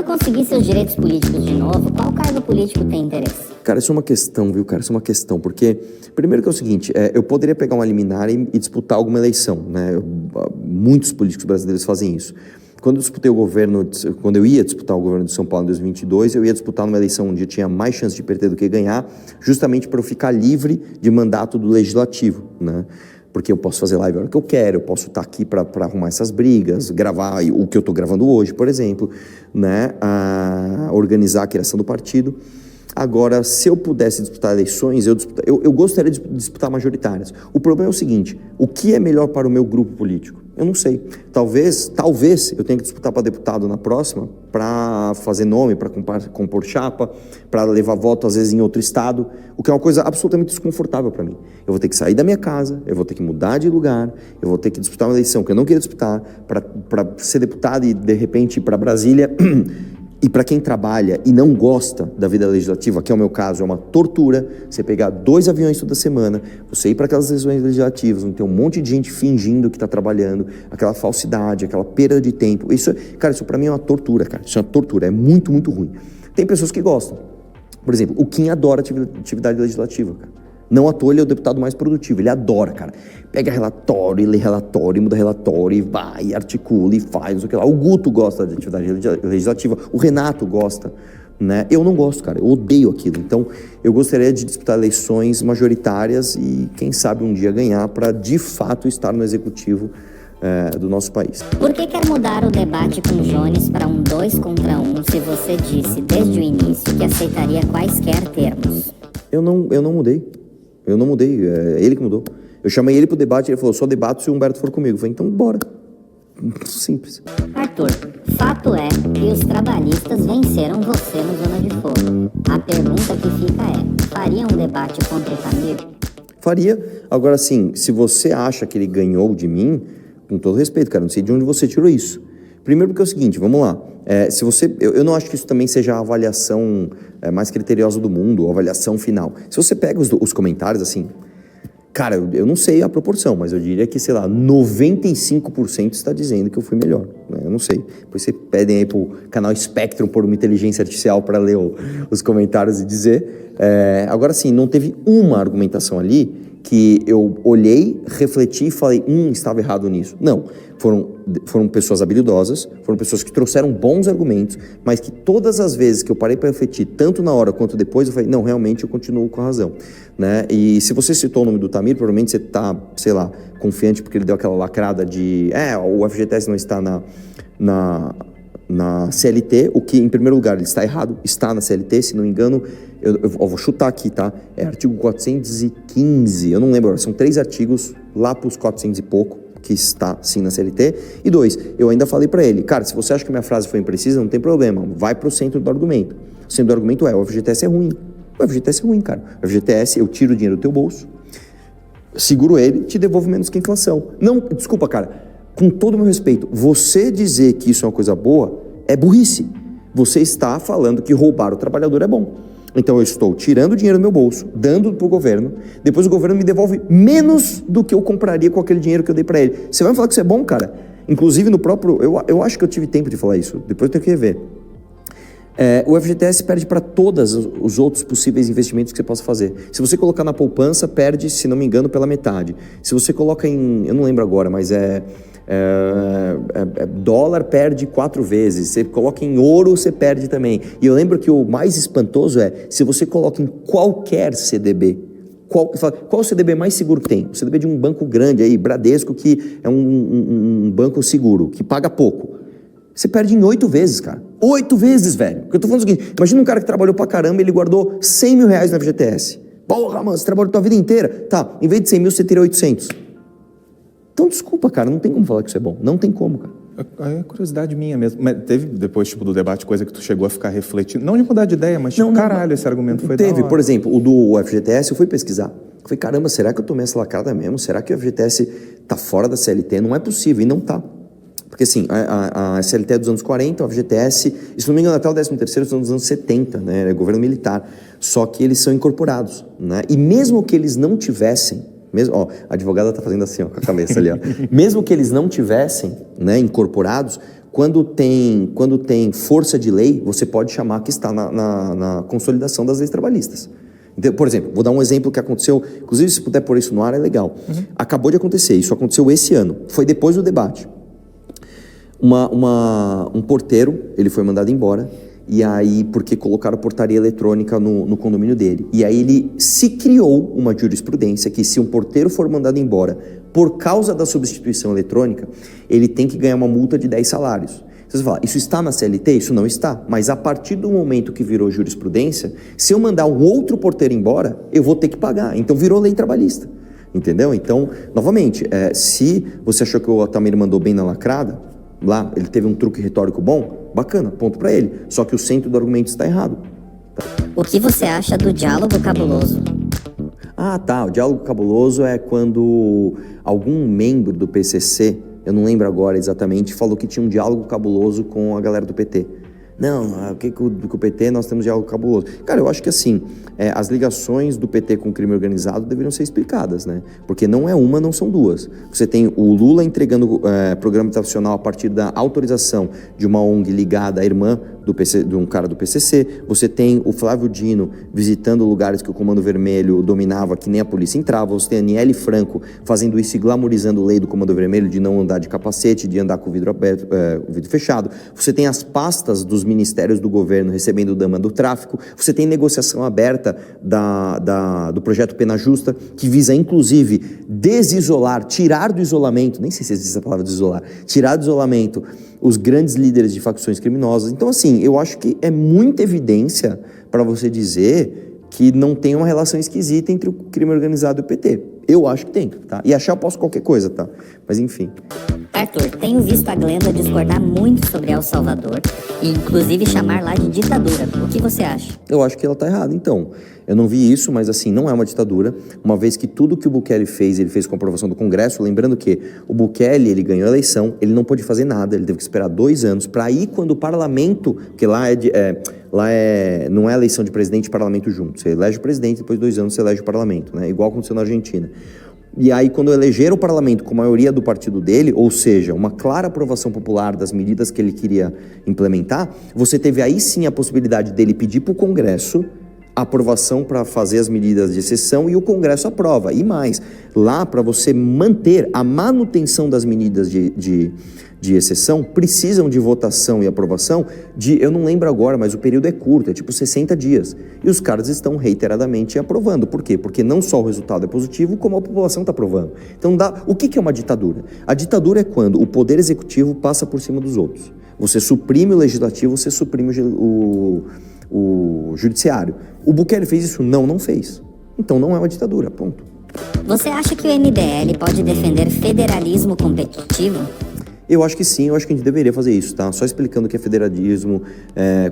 conseguir seus direitos políticos de novo, qual cargo político tem interesse? Cara, isso é uma questão, viu, cara? Isso é uma questão, porque, primeiro que é o seguinte, eu poderia pegar uma liminar e disputar alguma eleição, né? Muitos políticos brasileiros fazem isso. Quando eu disputei o governo, quando eu ia disputar o governo de São Paulo em 2022, eu ia disputar numa eleição onde eu tinha mais chance de perder do que ganhar, justamente para eu ficar livre de mandato do legislativo, né? Porque eu posso fazer live a hora que eu quero, eu posso estar aqui para arrumar essas brigas, gravar o que eu estou gravando hoje, por exemplo, né? Organizar a criação do partido. Agora, se eu pudesse disputar eleições, eu gostaria de disputar majoritárias. O problema é o seguinte, o que é melhor para o meu grupo político? Eu não sei. Talvez eu tenha que disputar para deputado na próxima, para fazer nome, para compor chapa, para levar voto, às vezes, em outro estado, o que é uma coisa absolutamente desconfortável para mim. Eu vou ter que sair da minha casa, eu vou ter que mudar de lugar, eu vou ter que disputar uma eleição que eu não queria disputar, para ser deputado e, de repente, ir para Brasília. E para quem trabalha e não gosta da vida legislativa, que é o meu caso, é uma tortura, você pegar 2 aviões toda semana, você ir para aquelas sessões legislativas, onde tem um monte de gente fingindo que está trabalhando, aquela falsidade, aquela perda de tempo. Isso para mim é uma tortura, cara. Isso é uma tortura, é muito, muito ruim. Tem pessoas que gostam. Por exemplo, o Kim adora atividade legislativa, cara. Não à toa ele é o deputado mais produtivo, ele adora, cara. Pega relatório, e lê relatório, e muda relatório, e vai, e articula, e faz, não sei o que lá. O Guto gosta de atividade legislativa, o Renato gosta, né? Eu não gosto, cara, eu odeio aquilo. Então, eu gostaria de disputar eleições majoritárias e, quem sabe, um dia ganhar para, de fato, estar no executivo do nosso país. Por que quer mudar o debate com Jones para um 2 contra 1, se você disse, desde o início, que aceitaria quaisquer termos? Eu não mudei. Eu não mudei, é ele que mudou. Eu chamei ele pro debate, ele falou, só debato se o Humberto for comigo. Eu falei, então bora. Simples. Arthur, fato é que os trabalhistas venceram você no Zona de Fogo. A pergunta que fica é, faria um debate contra o Tamir? Faria. Agora sim, se você acha que ele ganhou de mim, com todo respeito, cara, não sei de onde você tirou isso. Primeiro porque é o seguinte, vamos lá. Eu não acho que isso também seja a avaliação mais criteriosa do mundo, a avaliação final. Se você pega os comentários, assim, cara, eu não sei a proporção, mas eu diria que, sei lá, 95% está dizendo que eu fui melhor, né? Eu não sei. Depois você pedem aí pro canal Spectrum por uma inteligência artificial para ler os comentários e dizer. Agora sim, não teve uma argumentação ali que eu olhei, refleti e falei, estava errado nisso. Não, foram pessoas habilidosas, foram pessoas que trouxeram bons argumentos, mas que todas as vezes que eu parei para refletir, tanto na hora quanto depois, eu falei, não, realmente eu continuo com a razão, né? E se você citou o nome do Tamir, provavelmente você está, sei lá, confiante porque ele deu aquela lacrada de, o FGTS não está na CLT, o que, em primeiro lugar, ele está errado, está na CLT, se não me engano, eu vou chutar aqui, tá? É artigo 415, eu não lembro, são 3 artigos lá para os 400 e pouco, que está sim na CLT, e 2, eu ainda falei para ele, cara, se você acha que minha frase foi imprecisa, não tem problema, vai para o centro do argumento. O centro do argumento o FGTS é ruim. O FGTS é ruim, cara. O FGTS, eu tiro o dinheiro do teu bolso, seguro ele, te devolvo menos que a inflação. Não, desculpa, cara, com todo o meu respeito, você dizer que isso é uma coisa boa é burrice. Você está falando que roubar o trabalhador é bom. Então eu estou tirando o dinheiro do meu bolso, dando para o governo, depois o governo me devolve menos do que eu compraria com aquele dinheiro que eu dei para ele. Você vai me falar que isso é bom, cara? Inclusive no próprio... Eu acho que eu tive tempo de falar isso, depois eu tenho que rever. O FGTS perde para todos os outros possíveis investimentos que você possa fazer. Se você colocar na poupança, perde, se não me engano, pela metade. Se você coloca em... Eu não lembro agora, mas dólar perde 4 vezes, você coloca em ouro, você perde também. E eu lembro que o mais espantoso se você coloca em qualquer CDB, qual o CDB mais seguro que tem? O CDB de um banco grande aí, Bradesco, que é um banco seguro, que paga pouco. Você perde em 8 vezes, cara. 8 vezes, velho. Porque eu tô falando o seguinte, imagina um cara que trabalhou pra caramba e ele guardou 100 mil reais no FGTS. Porra, mano, você trabalhou a tua vida inteira. Tá, em vez de 100 mil, você teria 800. Então, desculpa, cara, não tem como falar que isso é bom. Não tem como, cara. É curiosidade minha mesmo. Mas teve, depois, do debate, coisa que tu chegou a ficar refletindo, não de mudar de ideia, mas, caralho, esse argumento foi Teve, por exemplo, o do FGTS, eu fui pesquisar. Eu falei, caramba, será que eu tomei essa lacrada mesmo? Será que o FGTS tá fora da CLT? Não é possível, e não tá. Porque, assim, a CLT é dos anos 40, o FGTS, se não me engano, até o 13º são dos anos 70, né? É governo militar. Só que eles são incorporados, né? E mesmo que eles não tivessem, a advogada está fazendo assim, com a cabeça ali, Mesmo que eles não tivessem, né, incorporados, quando tem força de lei, você pode chamar que está na consolidação das leis trabalhistas. Então, por exemplo, vou dar um exemplo que aconteceu, inclusive se puder pôr isso no ar é legal. Acabou de acontecer, isso aconteceu esse ano, foi depois do debate. Um porteiro, ele foi mandado embora, e aí, porque colocaram portaria eletrônica no condomínio dele. E aí ele se criou uma jurisprudência que se um porteiro for mandado embora por causa da substituição eletrônica, ele tem que ganhar uma multa de 10 salários. Você vai falar, isso está na CLT? Isso não está. Mas a partir do momento que virou jurisprudência, se eu mandar um outro porteiro embora, eu vou ter que pagar. Então virou lei trabalhista. Entendeu? Então, novamente, se você achou que o Altamiro mandou bem na lacrada, lá, ele teve um truque retórico bom, bacana, ponto pra ele. Só que o centro do argumento está errado. O que você acha do diálogo cabuloso? Ah, tá. O diálogo cabuloso é quando algum membro do PCC, eu não lembro agora exatamente, falou que tinha um diálogo cabuloso com a galera do PT. Não, o que com o PT nós temos diálogo cabuloso? Cara, eu acho que assim, as ligações do PT com o crime organizado deveriam ser explicadas, né? Porque não é uma, não são duas. Você tem o Lula entregando programa habitacional a partir da autorização de uma ONG ligada à irmã de um cara do PCC, você tem o Flávio Dino visitando lugares que o Comando Vermelho dominava, que nem a polícia entrava, você tem a Aniele Franco fazendo isso e glamorizando a lei do Comando Vermelho de não andar de capacete, de andar com o vidro aberto, o vidro fechado, você tem as pastas dos ministérios do governo recebendo dama do tráfico, você tem negociação aberta do projeto Pena Justa, que visa inclusive desisolar, tirar do isolamento, nem sei se existe a palavra desolar, tirar do isolamento os grandes líderes de facções criminosas. Então, assim, eu acho que é muita evidência para você dizer que não tem uma relação esquisita entre o crime organizado e o PT. Eu acho que tem, tá? E achar eu posso qualquer coisa, tá? Mas enfim. Arthur, tenho visto a Glenda discordar muito sobre El Salvador e inclusive chamar lá de ditadura. O que você acha? Eu acho que ela tá errada, então. Eu não vi isso, mas assim, não é uma ditadura, uma vez que tudo que o Bukele fez, ele fez com aprovação do Congresso, lembrando que o Bukele, ele ganhou a eleição, ele não pôde fazer nada, ele teve que esperar 2 anos, para ir quando o parlamento, porque lá não é eleição de presidente e parlamento junto, você elege o presidente, depois de 2 anos você elege o parlamento, né? Igual aconteceu na Argentina. E aí, quando elegeram o parlamento com a maioria do partido dele, ou seja, uma clara aprovação popular das medidas que ele queria implementar, você teve aí sim a possibilidade dele pedir para o Congresso aprovação para fazer as medidas de exceção e o Congresso aprova. E mais, lá para você manter a manutenção das medidas de exceção, precisam de votação e aprovação eu não lembro agora, mas o período é curto, é tipo 60 dias. E os caras estão reiteradamente aprovando. Por quê? Porque não só o resultado é positivo, como a população está aprovando. Então, o que é uma ditadura? A ditadura é quando o poder executivo passa por cima dos outros. Você suprime o legislativo, você suprime o judiciário. O Bukele fez isso? Não fez. Então não é uma ditadura, ponto. Você acha que o MBL pode defender federalismo competitivo? Eu acho que sim, eu acho que a gente deveria fazer isso, tá? Só explicando o que é federalismo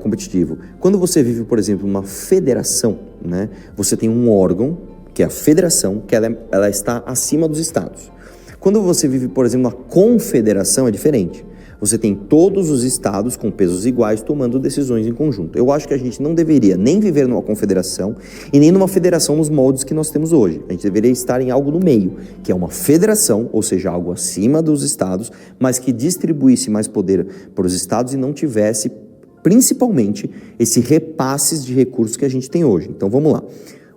competitivo. Quando você vive, por exemplo, uma federação, né? Você tem um órgão, que é a federação, que ela está acima dos estados. Quando você vive, por exemplo, uma confederação, é diferente. Você tem todos os estados com pesos iguais tomando decisões em conjunto. Eu acho que a gente não deveria nem viver numa confederação e nem numa federação nos moldes que nós temos hoje. A gente deveria estar em algo no meio, que é uma federação, ou seja, algo acima dos estados, mas que distribuísse mais poder para os estados e não tivesse, principalmente, esse repasses de recursos que a gente tem hoje. Então, vamos lá.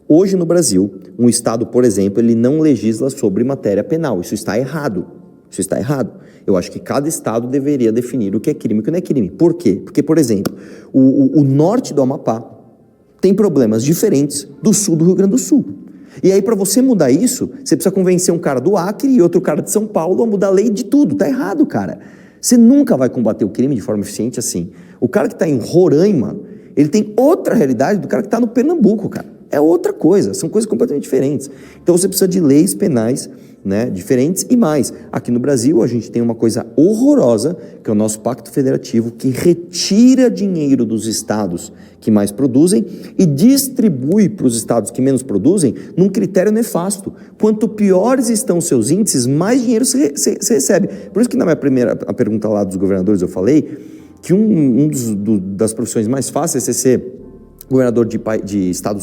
Hoje, no Brasil, um estado, por exemplo, ele não legisla sobre matéria penal. Isso está errado. Isso está errado. Eu acho que cada estado deveria definir o que é crime e o que não é crime. Por quê? Porque, por exemplo, o norte do Amapá tem problemas diferentes do sul do Rio Grande do Sul. E aí, para você mudar isso, você precisa convencer um cara do Acre e outro cara de São Paulo a mudar a lei de tudo. Tá errado, cara. Você nunca vai combater o crime de forma eficiente assim. O cara que está em Roraima, ele tem outra realidade do cara que está no Pernambuco, cara. É outra coisa, são coisas completamente diferentes. Então você precisa de leis penais, né, diferentes e mais. Aqui no Brasil a gente tem uma coisa horrorosa, que é o nosso Pacto Federativo, que retira dinheiro dos estados que mais produzem e distribui para os estados que menos produzem num critério nefasto. Quanto piores estão os seus índices, mais dinheiro você recebe. Por isso que na minha a pergunta lá dos governadores eu falei que das profissões mais fáceis é você ser governador de estado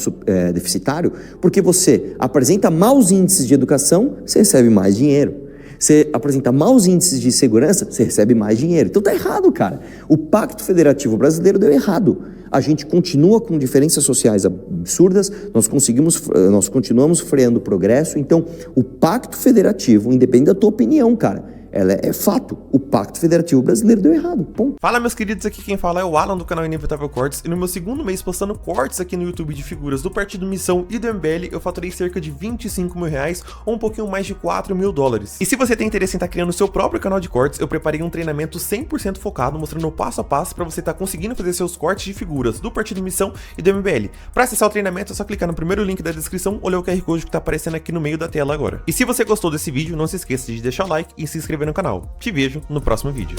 deficitário, porque você apresenta maus índices de educação, você recebe mais dinheiro. Você apresentar maus índices de segurança, você recebe mais dinheiro. Então tá errado, cara. O Pacto Federativo Brasileiro deu errado. A gente continua com diferenças sociais absurdas, nós continuamos freando o progresso. Então, o Pacto Federativo, independente da tua opinião, cara, ela é fato. O Pacto Federativo Brasileiro deu errado. Ponto. Fala, meus queridos, aqui quem fala é o Alan do canal Inevitável Cortes, e no meu segundo mês postando cortes aqui no YouTube de figuras do Partido Missão e do MBL, eu faturei cerca de 25 mil reais ou um pouquinho mais de 4 mil dólares. E se você tem interesse em estar criando o seu próprio canal de cortes, eu preparei um treinamento 100% focado, mostrando o passo a passo para você estar conseguindo fazer seus cortes de figuras do Partido Missão e do MBL. Para acessar o treinamento é só clicar no primeiro link da descrição ou ler o QR Code que tá aparecendo aqui no meio da tela agora. E se você gostou desse vídeo, não se esqueça de deixar o like e se inscrever no canal. Te vejo no próximo vídeo.